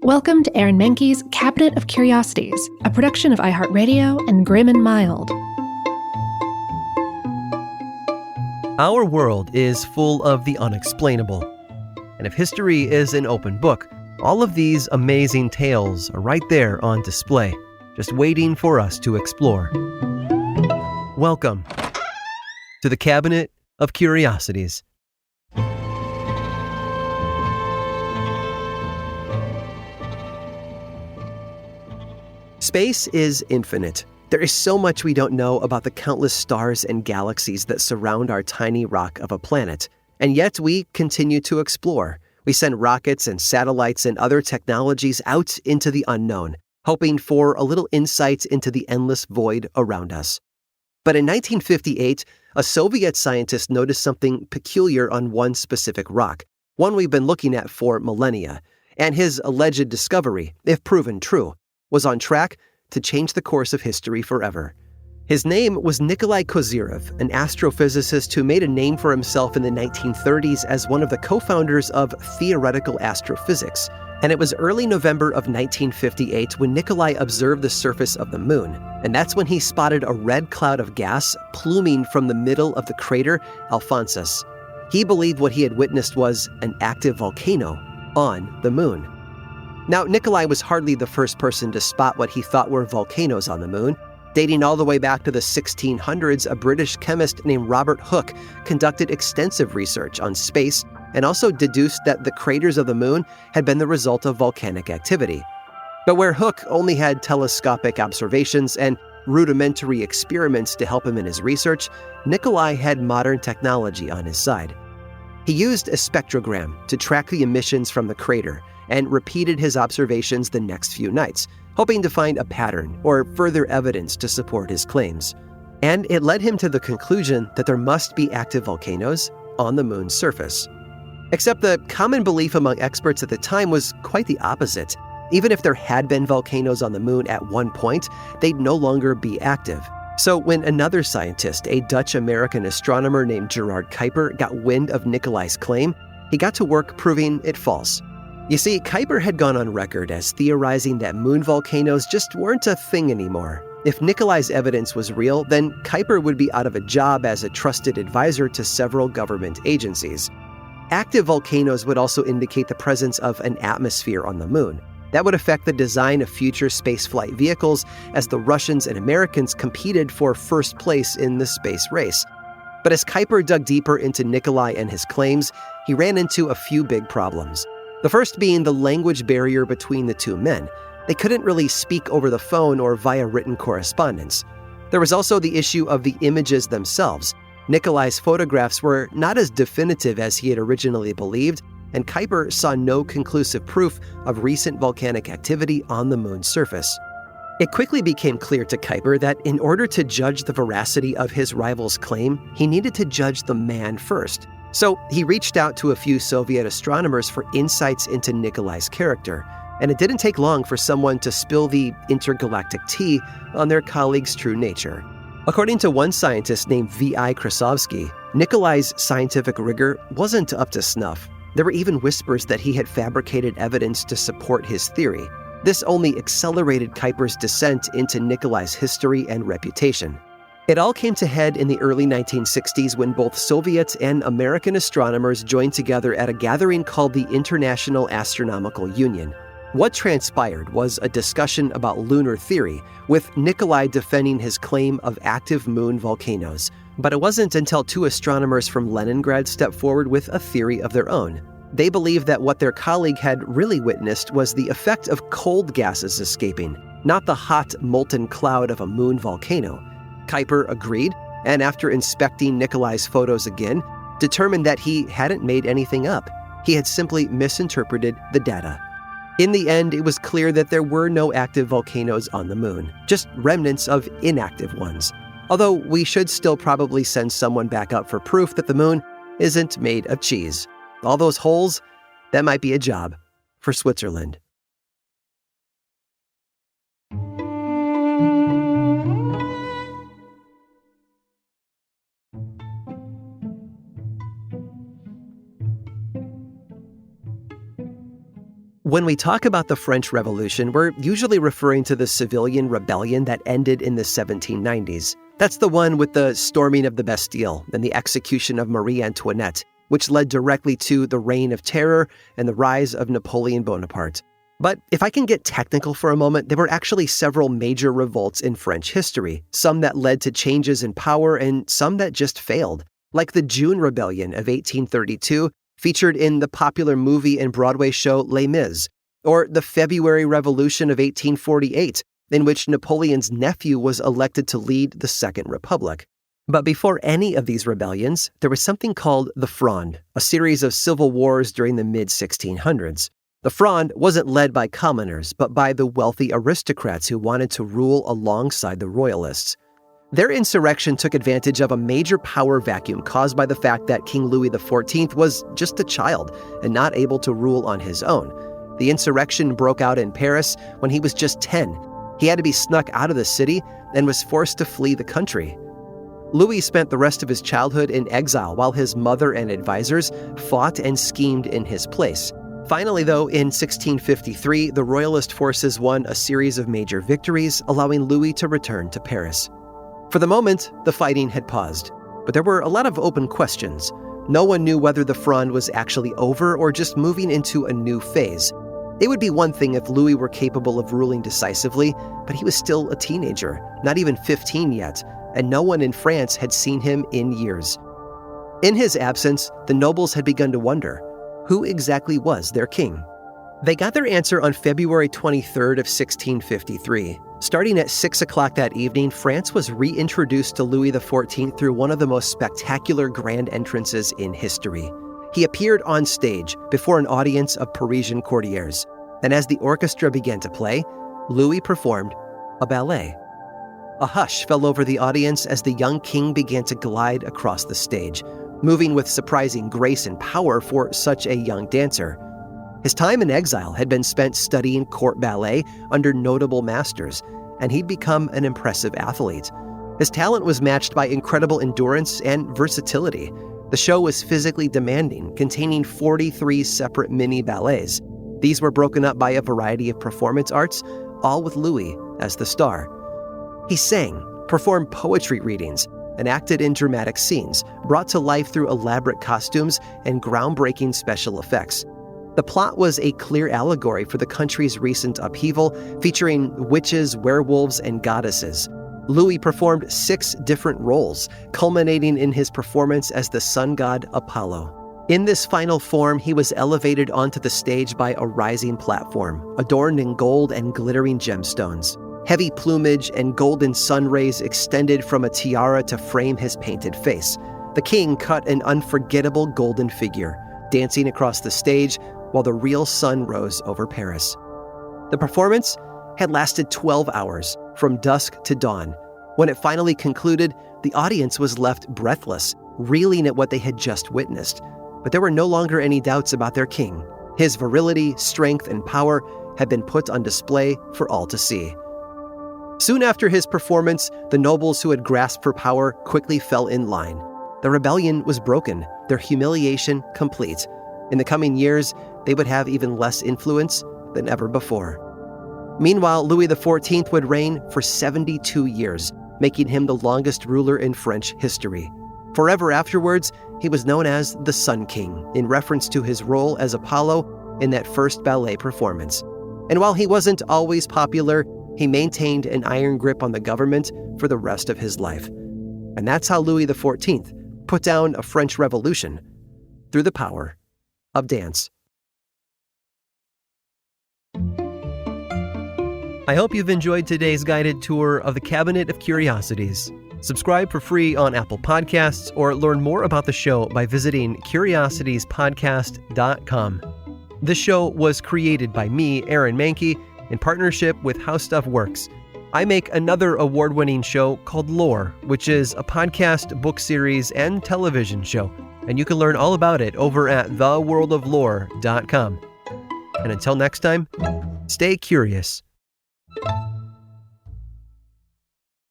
Welcome to Aaron Mahnke's Cabinet of Curiosities, a production of iHeartRadio and Grim and Mild. Our world is full of the unexplainable. And if history is an open book, all of these amazing tales are right there on display, just waiting for us to explore. Welcome to the Cabinet of Curiosities. Space is infinite. There is so much we don't know about the countless stars and galaxies that surround our tiny rock of a planet. And yet we continue to explore. We send rockets and satellites and other technologies out into the unknown, hoping for a little insight into the endless void around us. But in 1958, a Soviet scientist noticed something peculiar on one specific rock, one we've been looking at for millennia. And his alleged discovery, if proven true, was on track to change the course of history forever. His name was Nikolai Kozyrev, an astrophysicist who made a name for himself in the 1930s as one of the co-founders of theoretical astrophysics. And it was early November of 1958 when Nikolai observed the surface of the moon. And that's when he spotted a red cloud of gas pluming from the middle of the crater Alphonsus. He believed what he had witnessed was an active volcano on the moon. Now, Nikolai was hardly the first person to spot what he thought were volcanoes on the moon. Dating all the way back to the 1600s, a British chemist named Robert Hooke conducted extensive research on space and also deduced that the craters of the moon had been the result of volcanic activity. But where Hooke only had telescopic observations and rudimentary experiments to help him in his research, Nikolai had modern technology on his side. He used a spectrogram to track the emissions from the crater and repeated his observations the next few nights, hoping to find a pattern or further evidence to support his claims. And it led him to the conclusion that there must be active volcanoes on the moon's surface. Except the common belief among experts at the time was quite the opposite. Even if there had been volcanoes on the moon at one point, they'd no longer be active. So when another scientist, a Dutch-American astronomer named Gerard Kuiper, got wind of Nikolai's claim, he got to work proving it false. You see, Kuiper had gone on record as theorizing that moon volcanoes just weren't a thing anymore. If Nikolai's evidence was real, then Kuiper would be out of a job as a trusted advisor to several government agencies. Active volcanoes would also indicate the presence of an atmosphere on the moon. That would affect the design of future spaceflight vehicles as the Russians and Americans competed for first place in the space race. But as Kuiper dug deeper into Nikolai and his claims, he ran into a few big problems. The first being the language barrier between the two men. They couldn't really speak over the phone or via written correspondence. There was also the issue of the images themselves. Nikolai's photographs were not as definitive as he had originally believed, and Kuiper saw no conclusive proof of recent volcanic activity on the moon's surface. It quickly became clear to Kuiper that in order to judge the veracity of his rival's claim, he needed to judge the man first. So he reached out to a few Soviet astronomers for insights into Nikolai's character, and it didn't take long for someone to spill the intergalactic tea on their colleague's true nature. According to one scientist named V.I. Krasovsky, Nikolai's scientific rigor wasn't up to snuff. There were even whispers that he had fabricated evidence to support his theory. This only accelerated Kuiper's descent into Nikolai's history and reputation. It all came to head in the early 1960s when both Soviet and American astronomers joined together at a gathering called the International Astronomical Union. What transpired was a discussion about lunar theory, with Nikolai defending his claim of active moon volcanoes. But it wasn't until two astronomers from Leningrad stepped forward with a theory of their own. They believed that what their colleague had really witnessed was the effect of cold gases escaping, not the hot, molten cloud of a moon volcano. Kuiper agreed, and after inspecting Nikolai's photos again, determined that he hadn't made anything up. He had simply misinterpreted the data. In the end, it was clear that there were no active volcanoes on the moon, just remnants of inactive ones. Although we should still probably send someone back up for proof that the moon isn't made of cheese. All those holes, that might be a job for Switzerland. When we talk about the French Revolution, we're usually referring to the civilian rebellion that ended in the 1790s. That's the one with the storming of the Bastille and the execution of Marie Antoinette, which led directly to the Reign of Terror and the rise of Napoleon Bonaparte. But if I can get technical for a moment, there were actually several major revolts in French history, some that led to changes in power and some that just failed, like the June Rebellion of 1832, featured in the popular movie and Broadway show Les Mis, or the February Revolution of 1848, in which Napoleon's nephew was elected to lead the Second Republic. But before any of these rebellions, there was something called the Fronde, a series of civil wars during the mid-1600s. The Fronde wasn't led by commoners, but by the wealthy aristocrats who wanted to rule alongside the royalists. Their insurrection took advantage of a major power vacuum caused by the fact that King Louis XIV was just a child and not able to rule on his own. The insurrection broke out in Paris when he was just 10. He had to be snuck out of the city and was forced to flee the country. Louis spent the rest of his childhood in exile while his mother and advisors fought and schemed in his place. Finally, though, in 1653, the royalist forces won a series of major victories, allowing Louis to return to Paris. For the moment, the fighting had paused, but there were a lot of open questions. No one knew whether the Fronde was actually over or just moving into a new phase. It would be one thing if Louis were capable of ruling decisively, but he was still a teenager, not even 15 yet, and no one in France had seen him in years. In his absence, the nobles had begun to wonder, who exactly was their king? They got their answer on February 23rd of 1653. Starting at 6 o'clock that evening, France was reintroduced to Louis XIV through one of the most spectacular grand entrances in history. He appeared on stage before an audience of Parisian courtiers, and as the orchestra began to play, Louis performed a ballet. A hush fell over the audience as the young king began to glide across the stage, moving with surprising grace and power for such a young dancer. His time in exile had been spent studying court ballet under notable masters, and he'd become an impressive athlete. His talent was matched by incredible endurance and versatility. The show was physically demanding, containing 43 separate mini ballets. These were broken up by a variety of performance arts, all with Louis as the star. He sang, performed poetry readings, and acted in dramatic scenes, brought to life through elaborate costumes and groundbreaking special effects. The plot was a clear allegory for the country's recent upheaval, featuring witches, werewolves, and goddesses. Louis performed 6 different roles, culminating in his performance as the sun god Apollo. In this final form, he was elevated onto the stage by a rising platform, adorned in gold and glittering gemstones. Heavy plumage and golden sun rays extended from a tiara to frame his painted face. The king cut an unforgettable golden figure, dancing across the stage while the real sun rose over Paris. The performance had lasted 12 hours, from dusk to dawn. When it finally concluded, the audience was left breathless, reeling at what they had just witnessed. But there were no longer any doubts about their king. His virility, strength, and power had been put on display for all to see. Soon after his performance, the nobles who had grasped for power quickly fell in line. The rebellion was broken, their humiliation complete. In the coming years, they would have even less influence than ever before. Meanwhile, Louis XIV would reign for 72 years, making him the longest ruler in French history. Forever afterwards, he was known as the Sun King, in reference to his role as Apollo in that first ballet performance. And while he wasn't always popular, he maintained an iron grip on the government for the rest of his life. And that's how Louis XIV put down a French Revolution through the power of dance. I hope you've enjoyed today's guided tour of the Cabinet of Curiosities. Subscribe for free on Apple Podcasts or learn more about the show by visiting curiositiespodcast.com. This show was created by me, Aaron Mahnke, in partnership with How Stuff Works. I make another award-winning show called Lore, which is a podcast, book series, and television show. And you can learn all about it over at theworldoflore.com. And until next time, stay curious.